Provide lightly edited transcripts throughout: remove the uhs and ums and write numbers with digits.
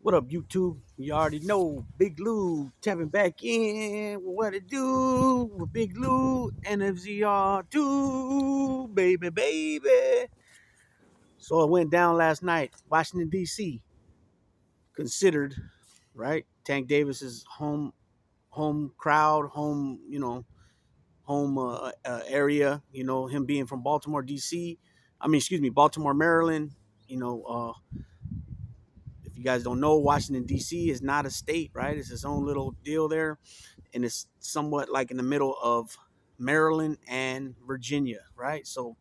What up, YouTube? You already know Big Lou tapping back in. What it do with Big Lou and FZR2, baby, baby. So it went down last night. Washington, D.C. considered, right? Tank Davis's home crowd, home area. Him being from Baltimore, D.C. Baltimore, Maryland. You know, if you guys don't know, Washington, D.C. is not a state, right? It's its own little deal there, and it's somewhat like in the middle of Maryland and Virginia, right? So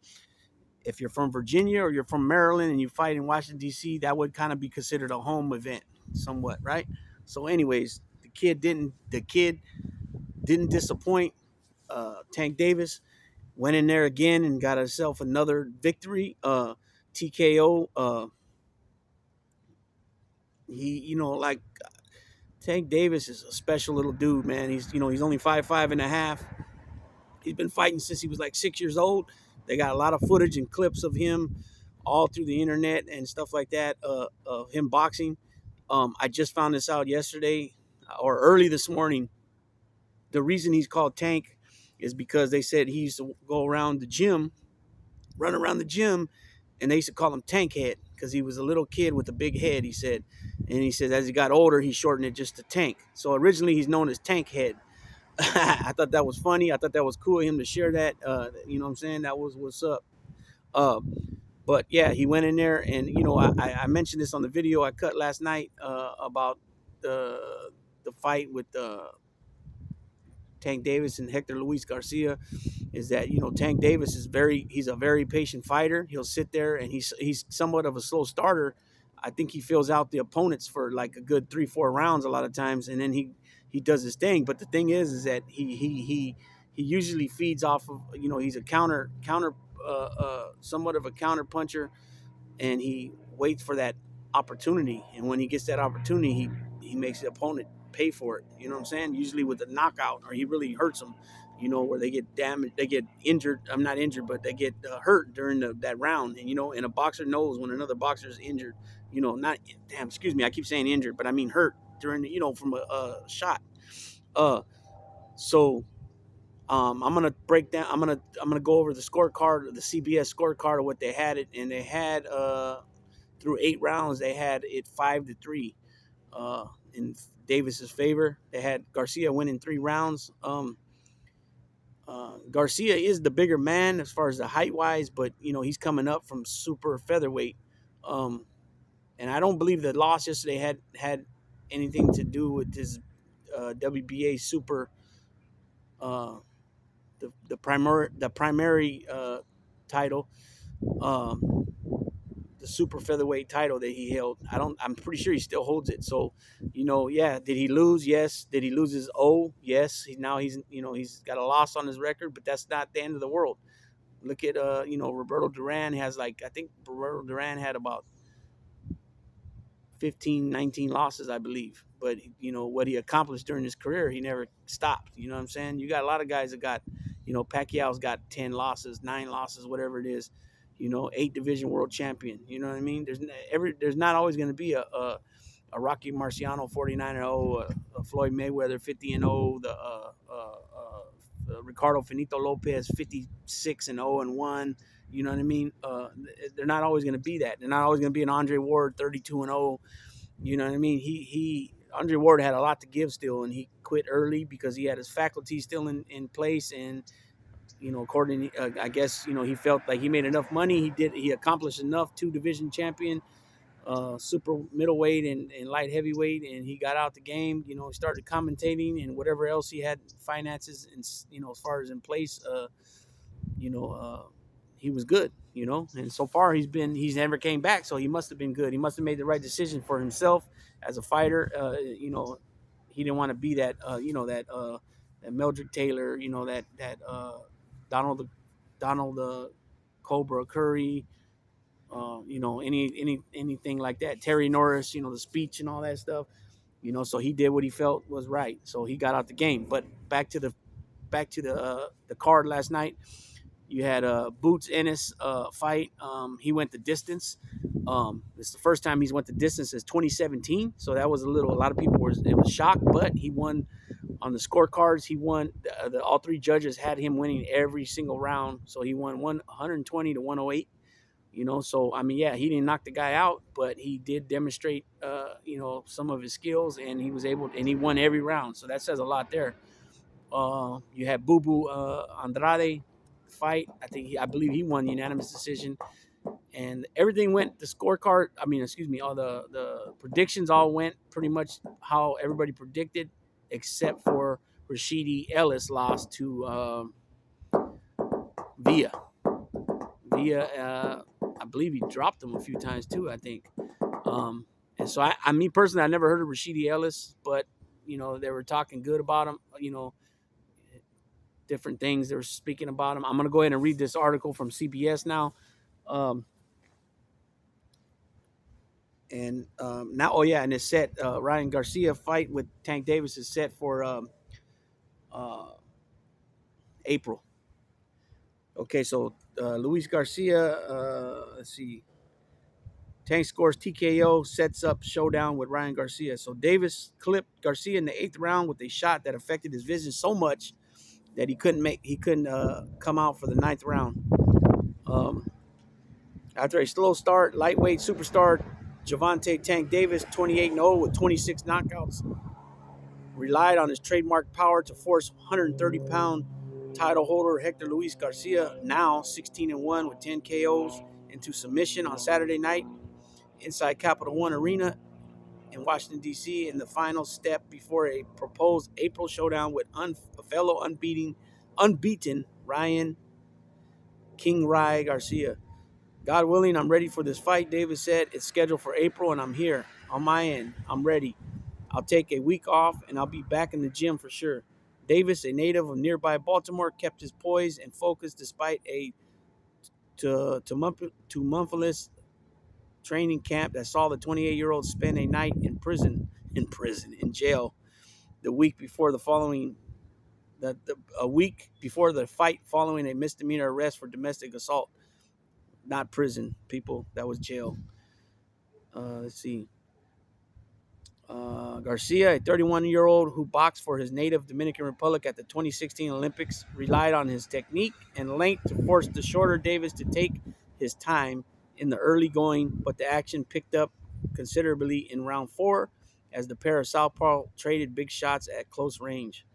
if you're from Virginia or you're from Maryland and you fight in Washington, D.C., that would kind of be considered a home event somewhat, right? So anyways, the kid didn't disappoint. Tank Davis went in there again and got himself another victory. TKO. Like Tank Davis is a special little dude, man. He's only 5'5.5". He's been fighting since he was like 6 years old. They got a lot of footage and clips of him all through the internet and stuff like that, of him boxing. I just found this out yesterday or early this morning. The reason he's called Tank is because they said he used to go around the gym, run around the gym, and they used to call him Tank Head because he was a little kid with a big head, he said. And he said as he got older, he shortened it just to Tank. So originally he's known as Tank Head. I thought that was funny. I thought that was cool of him to share that. You know what I'm saying? That was what's up. Uh, but yeah, he went in there, and I mentioned this on the video I cut last night about the fight with Tank Davis and Hector Luis Garcia. Is that Tank Davis he's a very patient fighter. He'll sit there and he's somewhat of a slow starter. I think he fills out the opponents for like a good 3-4 rounds a lot of times, and then he does his thing. But the thing is that he usually feeds off of he's a counter somewhat of a counter puncher, and he waits for that opportunity. And when he gets that opportunity, he makes the opponent pay for it. You know what I'm saying? Usually with a knockout, or he really hurts them. Where they get damaged, they get injured. I'm not injured, but they get hurt during that round. And a boxer knows when another boxer is injured. Not damn. Excuse me, I keep saying injured, but I mean hurt during from a shot. So I'm gonna break down. I'm gonna go over the scorecard, the CBS scorecard of what they had it, and they had through 8 rounds they had it 5-3 in Davis's favor. They had Garcia winning 3 rounds. Garcia is the bigger man as far as the height wise, but he's coming up from super featherweight, um, and I don't believe the loss yesterday had anything to do with his WBA super. Uh, the primary title, um, the super featherweight title that he held. I'm pretty sure he still holds it. So, yeah. Did he lose? Yes. Did he lose his O? Yes. He's got a loss on his record, but that's not the end of the world. Look at Roberto Duran has I think Roberto Duran had about 15, 19 losses, I believe. But what he accomplished during his career, he never stopped. You know what I'm saying? You got a lot of guys that got, Pacquiao's got 10 losses, 9 losses, whatever it is. 8 division world champion. You know what I mean? There's not always going to be a Rocky Marciano 49-0, a Floyd Mayweather 50-0, the Ricardo Finito Lopez 56-0-1. You know what I mean? They're not always going to be that. They're not always going to be an Andre Ward 32-0. You know what I mean? Andre Ward had a lot to give still, and he quit early because he had his faculties still in place. And according, I guess he felt like he made enough money. He accomplished enough. 2 division champion, super middleweight and light heavyweight, and he got out the game. Started commentating and whatever else he had finances and as far as in place. You know, he was good, and so far he's never came back. So he must have been good. He must have made the right decision for himself as a fighter. He didn't want to be that, that Meldrick Taylor, Donald, Donald Cobra Curry, anything like that. Terry Norris, the speech and all that stuff. So he did what he felt was right. So he got out the game. But back to the card last night. You had Boots Ennis fight. He went the distance. It's the first time he's went the distance since 2017. So that was a lot of people it was shocked, but he won on the scorecards. He won. All three judges had him winning every single round. So he won 120 to 108. So I mean, yeah, he didn't knock the guy out, but he did demonstrate, some of his skills, and he was able, and he won every round. So that says a lot there. You had Boo Boo Andrade fight. I believe he won the unanimous decision, and everything went. The scorecard. I mean, excuse me. All the predictions all went pretty much how everybody predicted, except for Rashidi Ellis lost to Villa. I believe he dropped him a few times too. I think. And so me personally, I never heard of Rashidi Ellis, but they were talking good about him. Different things they were speaking about him. I'm gonna go ahead and read this article from CBS now. Now, oh yeah, and it's set. Ryan Garcia fight with Tank Davis is set for uh, April. Okay, so Luis Garcia. Let's see. Tank scores TKO, sets up showdown with Ryan Garcia. So Davis clipped Garcia in the 8th round with a shot that affected his vision so much that he couldn't come out for the 9th round. After a slow start, lightweight superstar Javante Tank Davis, 28-0 with 26 knockouts, relied on his trademark power to force 130-pound title holder Hector Luis Garcia, now 16-1 with 10 KOs, into submission on Saturday night inside Capital One Arena in Washington, D.C. in the final step before a proposed April showdown with a fellow unbeaten Ryan King Rai Garcia. God willing, I'm ready for this fight, Davis said. It's scheduled for April, and I'm here. On my end, I'm ready. I'll take a week off, and I'll be back in the gym for sure. Davis, a native of nearby Baltimore, kept his poise and focus despite a tumultuous training camp that saw the 28-year-old spend a night in jail the week before a week before the fight, following a misdemeanor arrest for domestic assault. Not prison, people. That was jail. Let's see. Garcia, a 31-year-old who boxed for his native Dominican Republic at the 2016 Olympics, relied on his technique and length to force the shorter Davis to take his time in the early going, but the action picked up considerably in round 4 as the pair of southpaw traded big shots at close range.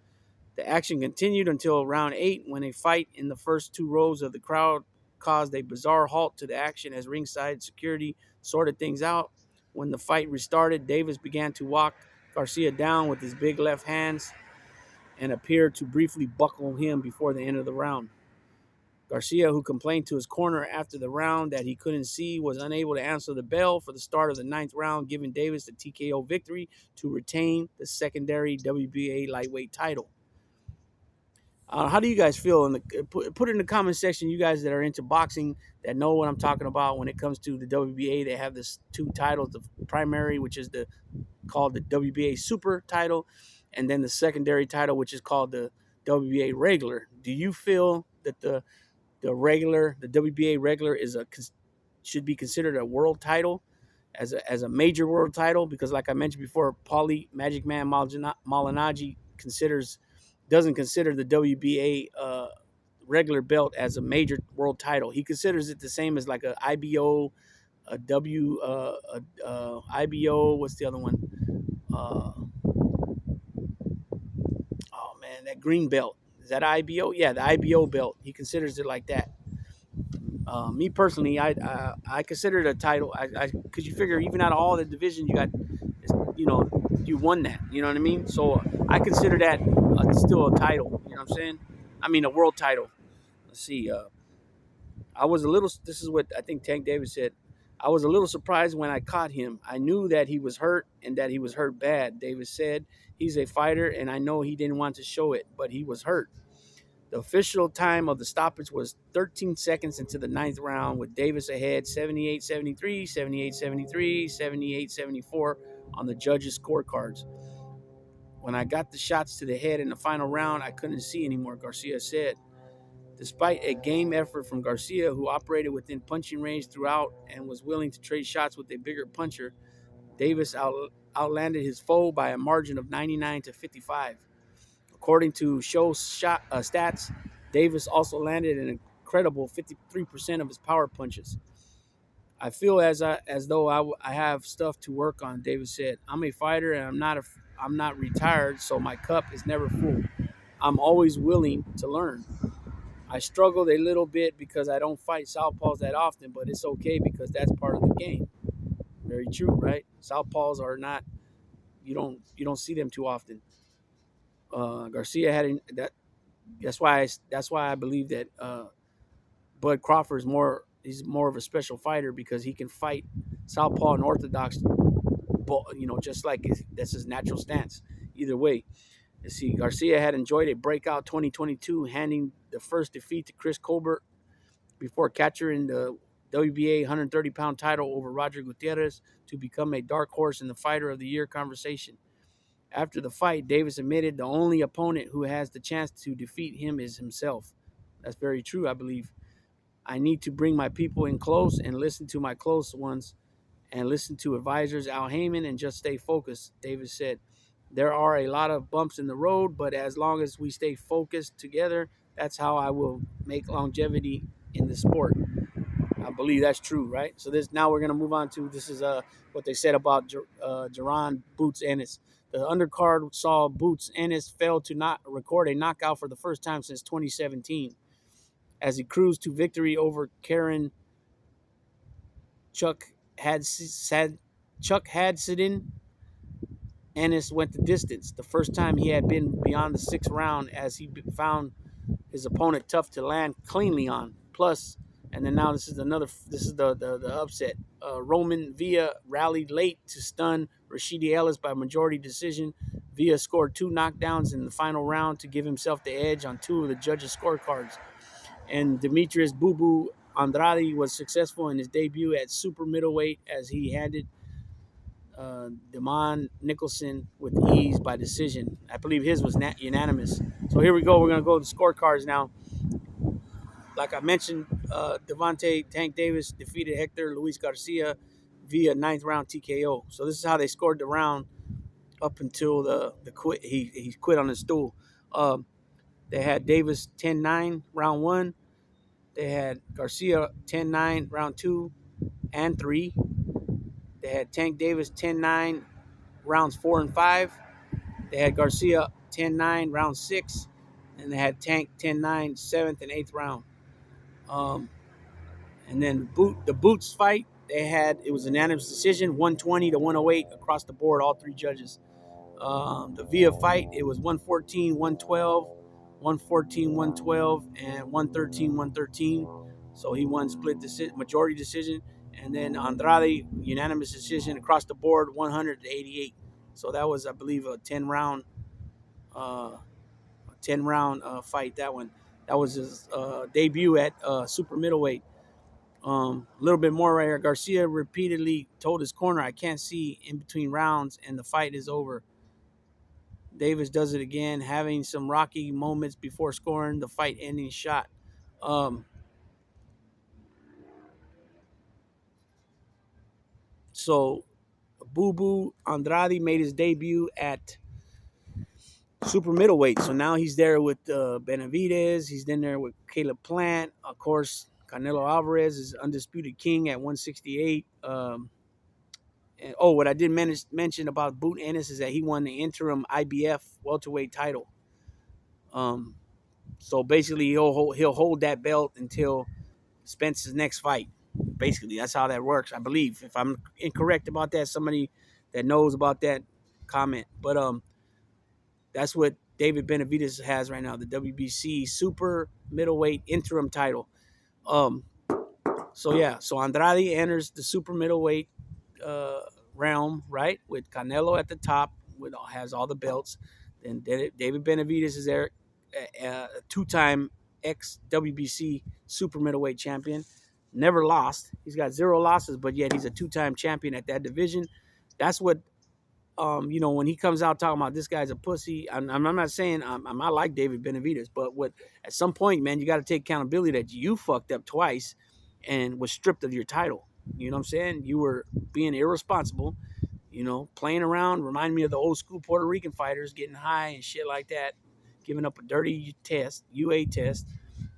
The action continued until round 8 when a fight in the first 2 rows of the crowd caused a bizarre halt to the action as ringside security sorted things out. When the fight restarted, Davis began to walk Garcia down with his big left hands and appeared to briefly buckle him before the end of the round. Garcia, who complained to his corner after the round that he couldn't see, was unable to answer the bell for the start of the 9th round, giving Davis the TKO victory to retain the secondary WBA lightweight title. How do you guys feel? Put it in the comment section, you guys that are into boxing, that know what I'm talking about when it comes to the WBA. They have this 2 titles, the primary, which is called the WBA Super title, and then the secondary title, which is called the WBA Regular. Do you feel that the WBA Regular should be considered a world title, as a major world title? Because like I mentioned before, Paulie Magic Man Malignaggi doesn't consider the WBA regular belt as a major world title. He considers it the same as like a IBO, IBO. What's the other one? Oh man, that green belt. Is that IBO? Yeah, the IBO belt. He considers it like that. Me personally, I consider it a title. Because you figure even out of all the division you got, you won that. You know what I mean? So I consider that still a title. You know what I'm saying? I mean, a world title. Let's see. I was a little. This is what I think Tank Davis said. I was a little surprised when I caught him. I knew that he was hurt and that he was hurt bad. Davis said he's a fighter, and I know he didn't want to show it, but he was hurt. The official time of the stoppage was 13 seconds into the 9th round, with Davis ahead 78-73, 78-73, 78-74 on the judges' scorecards. When I got the shots to the head in the final round, I couldn't see anymore, Garcia said. Despite a game effort from Garcia, who operated within punching range throughout and was willing to trade shots with a bigger puncher, Davis outlanded his foe by a margin of 99 to 55. According to show stats, Davis also landed an incredible 53% of his power punches. I feel as though I have stuff to work on. Davis said, "I'm a fighter and I'm not retired, so my cup is never full. I'm always willing to learn. I struggled a little bit because I don't fight southpaws that often, but it's okay because that's part of the game." Very true, right? Southpaws are not you don't see them too often. Garcia had that. That's why I believe that Bud Crawford is more. He's more of a special fighter because he can fight southpaw and orthodox. Just like that's his natural stance. Either way, let's see. Garcia had enjoyed a breakout 2022, handing the first defeat to Chris Colbert before capturing the WBA 130-pound title over Roger Gutierrez to become a dark horse in the Fighter of the Year conversation. After the fight, Davis admitted the only opponent who has the chance to defeat him is himself. That's very true, I believe. I need to bring my people in close and listen to my close ones and listen to advisors Al Heyman and just stay focused, Davis said. There are a lot of bumps in the road, but as long as we stay focused together, that's how I will make longevity in the sport. I believe that's true, right? So this now we're gonna move on to this is what they said about Jaron Boots Ennis. The undercard saw Boots Ennis fail to not record a knockout for the first time since 2017, as he cruised to victory over Karen Chuck Hadsidin. Ennis went the distance. The first time he had been beyond the sixth round, as he found his opponent tough to land cleanly on. Plus, and then now this is the upset. Roman Villa rallied late to stun Rashidi Ellis by majority decision. Villa scored 2 knockdowns in the final round to give himself the edge on 2 of the judges' scorecards. And Demetrius Boo Boo Andrade was successful in his debut at super middleweight as he handed Damon Nicholson with ease by decision. I believe his was unanimous. So here we go. We're going to go to the scorecards now. Like I mentioned, Devontae Tank Davis defeated Hector Luis Garcia via 9th round TKO. So this is how they scored the round up until the quit. He quit on his stool. They had Davis 10-9 round 1. They had Garcia 10-9 round 2 and 3. They had Tank Davis 10-9 rounds 4 and 5. They had Garcia 10-9 round 6. And they had Tank 10-9 7th and 8th round. And then the Boots fight, it was an unanimous decision, 120 to 108 across the board, all 3 judges. The Villa fight, it was 114, 112, 114, 112, and 113, 113. So he won split majority decision. And then Andrade, unanimous decision across the board, 100 to 88. So that was, I believe, a 10-round fight. That was his debut at super middleweight. A little bit more right here. Garcia repeatedly told his corner, "I can't see in between rounds, and the fight is over." Davis does it again, having some rocky moments before scoring the fight-ending shot. So, Boo Boo Andrade made his debut at super middleweight. So now he's there with Benavidez. He's in there with Caleb Plant. Of course, Canelo Alvarez is undisputed king at 168. What I did mention about Boot Ennis is that he won the interim IBF welterweight title. So basically, he'll hold that belt until Spence's next fight. Basically, that's how that works, I believe. If I'm incorrect about that, somebody that knows about that, comment. But that's what David Benavidez has right now, the WBC super middleweight interim title. So Andrade enters the super middleweight realm, right, with Canelo at the top, has all the belts. Then David Benavidez is there, a 2-time ex-WBC super middleweight champion, never lost. He's got 0 losses, but yet he's a 2-time champion at that division. That's what when he comes out talking about this guy's a pussy, I'm not saying I'm not like David Benavidez, but what at some point, man, you got to take accountability that you fucked up twice and was stripped of your title. You know what I'm saying? You were being irresponsible, playing around. Remind me of the old school Puerto Rican fighters getting high and shit like that, giving up a dirty test, UA test.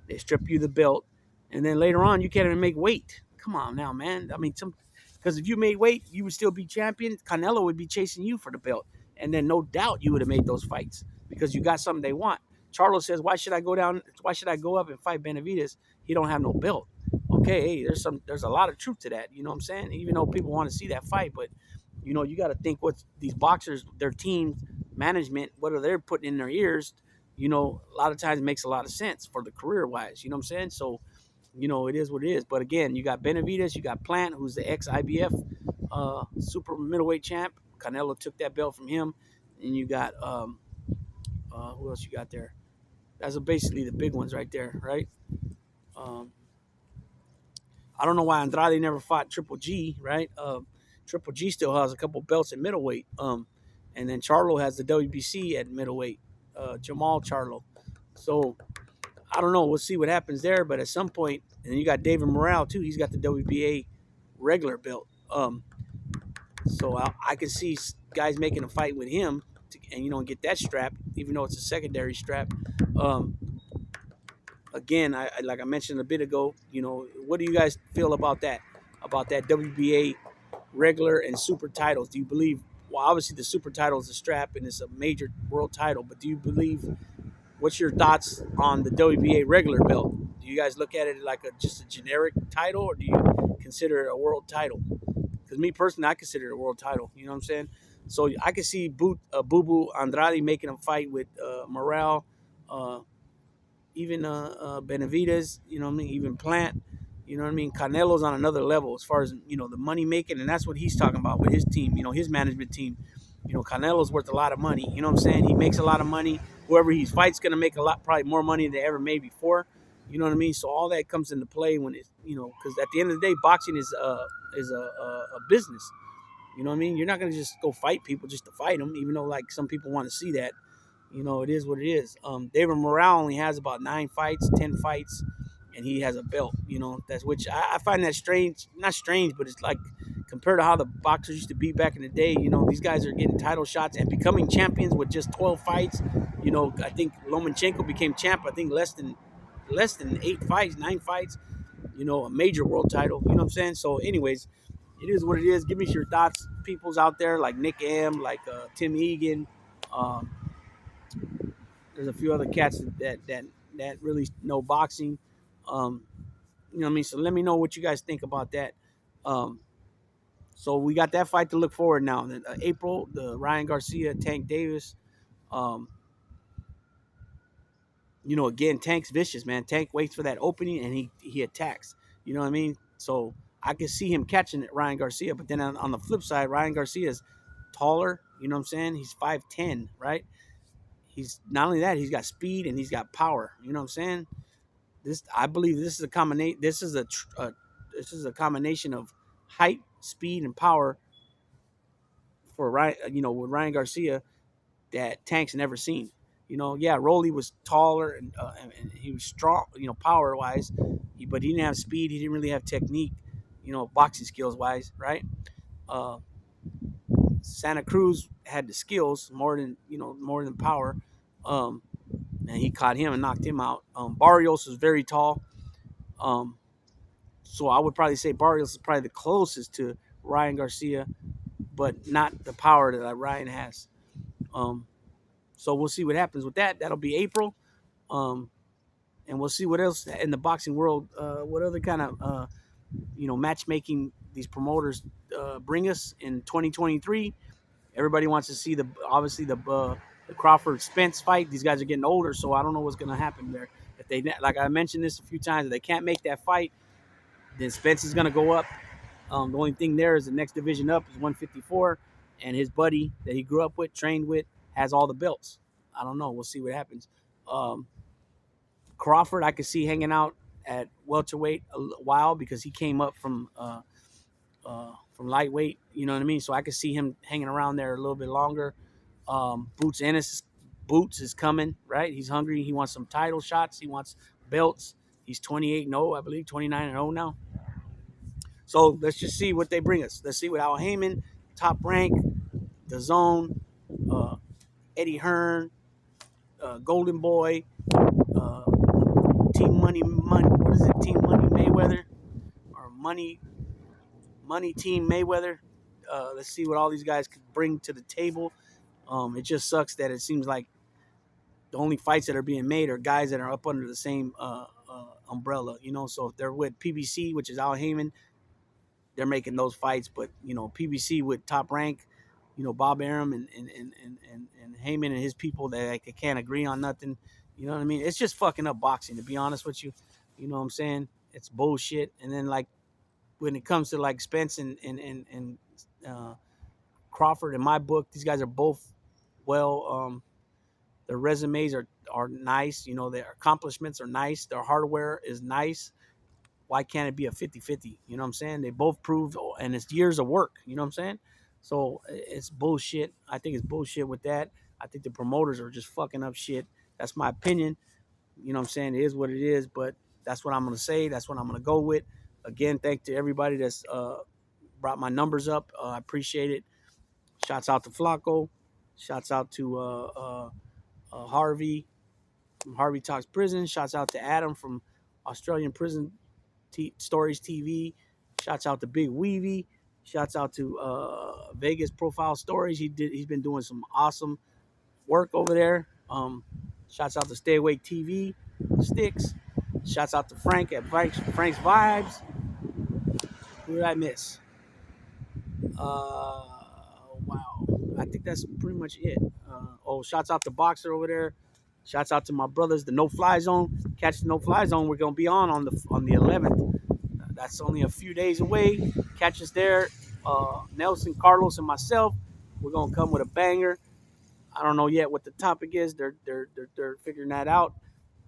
They strip you the belt, and then later on you can't even make weight. Come on now, man. I mean, because if you made weight, you would still be champion. Canelo would be chasing you for the belt, and then no doubt you would have made those fights because you got something they want. Charlo says, "Why should I go down? Why should I go up and fight Benavidez? He don't have no belt." Okay, hey, there's a lot of truth to that. You know what I'm saying? Even though people want to see that fight, but you got to think what these boxers, their team management, what are they putting in their ears? A lot of times makes a lot of sense for the career wise. You know what I'm saying? So, it is what it is. But again, you got Benavidez, you got Plant, who's the ex IBF super middleweight champ. Canelo took that belt from him, and you got who else you got there? That's basically the big ones right there, right? Um, I don't know why Andrade never fought Triple G, right? Triple G still has a couple belts at middleweight. And then Charlo has the WBC at middleweight. Jamal Charlo. So I don't know. We'll see what happens there. But at some point, and you got David Morale too. He's got the WBA regular belt. So I can see guys making a fight with him, and get that strap, even though it's a secondary strap. Um, Again, I like I mentioned a bit ago. What do you guys feel about that? About that WBA regular and super titles? Do you believe? Well, obviously the super title is a strap and it's a major world title. But do you believe? What's your thoughts on the WBA regular belt? Do you guys look at it like just a generic title, or do you consider it a world title? Because me personally, I consider it a world title. You know what I'm saying? So I can see Boo Boo Andrade making a fight with Morale. Even Benavidez, you know what I mean, even Plant, you know what I mean. Canelo's on another level as far as the money making, and that's what he's talking about with his team, his management team. Canelo's worth a lot of money. You know what I'm saying? He makes a lot of money. Whoever he fights gonna make a lot, probably more money than they ever made before. You know what I mean? So all that comes into play when it's because at the end of the day, boxing is a business. You know what I mean? You're not gonna just go fight people just to fight them, even though like some people want to see that. It is what it is. David Morale only has about 9 fights, 10 fights, and he has a belt. That's which I find that strange. Not strange, but it's like compared to how the boxers used to be back in the day. These guys are getting title shots and becoming champions with just 12 fights. I think Lomachenko became champ. I think less than 8 fights, 9 fights. A major world title. You know what I'm saying? So, anyways, it is what it is. Give me your thoughts, peoples out there like Nick M, like Tim Egan. Um, there's a few other cats that really know boxing. You know what I mean? So let me know what you guys think about that. Um, so we got that fight to look forward now. April, the Ryan Garcia, Tank Davis. Um, again, Tank's vicious, man. Tank waits for that opening and he attacks. You know what I mean? So I can see him catching it, Ryan Garcia. But then on the flip side, Ryan Garcia is taller. You know what I'm saying? He's 5'10", right? He's not only that, he's got speed and he's got power. You know what I'm saying? I believe this is a combination. This is a combination of height, speed, and power for Ryan. With Ryan Garcia that Tank's never seen. Yeah, Rolly was taller and he was strong. Power wise, but he didn't have speed. He didn't really have technique. Boxing skills wise, right? Uh, Santa Cruz had the skills more than power. Um, and he caught him and knocked him out. Barrios was very tall. Um, so I would probably say Barrios is probably the closest to Ryan Garcia, but not the power that Ryan has. Um, so we'll see what happens with that. That'll be April. Um, and we'll see what else in the boxing world, what other kind of, matchmaking these promoters bring us in 2023. Everybody wants to see obviously the Crawford Spence fight. These guys are getting older, so I don't know what's going to happen there. If they, like I mentioned this a few times, if they can't make that fight, then Spence is going to go up. The only thing there is the next division up is 154, and his buddy that he grew up with, trained with, has all the belts. I don't know. We'll see what happens. Um, Crawford, I could see hanging out at welterweight a while because he came up from from lightweight. You know what I mean? So I could see him hanging around there a little bit longer. Boots is coming, right? He's hungry. He wants some title shots. He wants belts. He's 28-0, I believe, 29-0 now. So let's just see what they bring us. Let's see what Al Heyman, Top Rank, The Zone, uh, Eddie Hearn, Golden Boy, uh, Team Money. What is it? Team Money Mayweather or Money Team Mayweather. Let's see what all these guys could bring to the table. It just sucks that it seems like the only fights that are being made are guys that are up under the same umbrella. So if they're with PBC, which is Al Heyman, they're making those fights. But PBC with Top Rank, Bob Arum and Heyman and his people that like, they can't agree on nothing. You know what I mean? It's just fucking up boxing, to be honest with you. You know what I'm saying? It's bullshit. And then like when it comes to like Spence and Crawford, in my book, these guys are both well. Their resumes are nice. Their accomplishments are nice. Their hardware is nice. Why can't it be a 50-50? You know what I'm saying? They both proved, and it's years of work. You know what I'm saying? So it's bullshit. I think it's bullshit with that. I think the promoters are just fucking up shit. That's my opinion. You know what I'm saying? It is what it is, but that's what I'm going to say. That's what I'm going to go with. Again, thank to everybody that's brought my numbers up. I appreciate it. Shouts out to Flacco. Shouts out to Harvey from Harvey Talks Prison. Shouts out to Adam from Australian Prison Stories TV. Shouts out to Big Weavy. Shouts out to Vegas Profile Stories. He's been doing some awesome work over there. Shouts out to Stay Awake TV Sticks. Shouts out to Frank at Frank's Vibes. Who did I miss? Wow. I think that's pretty much it. Shouts out to Boxer over there. Shouts out to my brothers, the No Fly Zone. Catch the No Fly Zone. We're gonna be on the 11th. That's only a few days away. Catch us there. Nelson, Carlos, and myself. We're gonna come with a banger. I don't know yet what the topic is. They're figuring that out.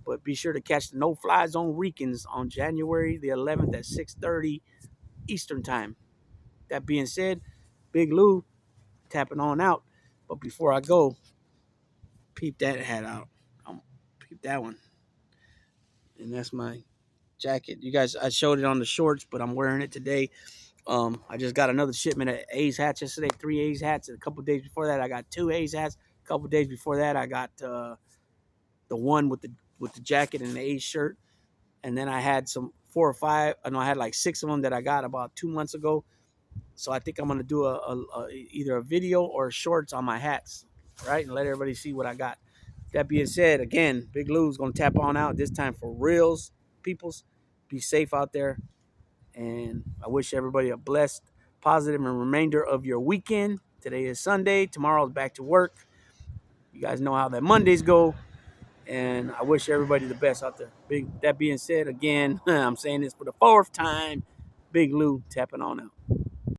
But be sure to catch the No Fly Zone Ricans on January the 11th at 6:30 Eastern Time. That being said, Big Lou tapping on out. But before I go, peep that hat out. Peep that one. And that's my jacket. You guys, I showed it on the shorts, but I'm wearing it today. I just got another shipment of A's hats yesterday, 3 A's hats. A couple days before that, I got 2 A's hats. A couple days before that, I got the one with the jacket and the A's shirt. And then I had some 4 or 5. I know I had like 6 of them that I got about 2 months ago. So I think I'm gonna do either a video or shorts on my hats, right, and let everybody see what I got. That being said, again, Big Lou's gonna tap on out this time for reals, peoples. Be safe out there, and I wish everybody a blessed, positive, and remainder of your weekend. Today is Sunday. Tomorrow's back to work. You guys know how that Mondays go, and I wish everybody the best out there. That being said, again, I'm saying this for the 4th time. Big Lou tapping on out.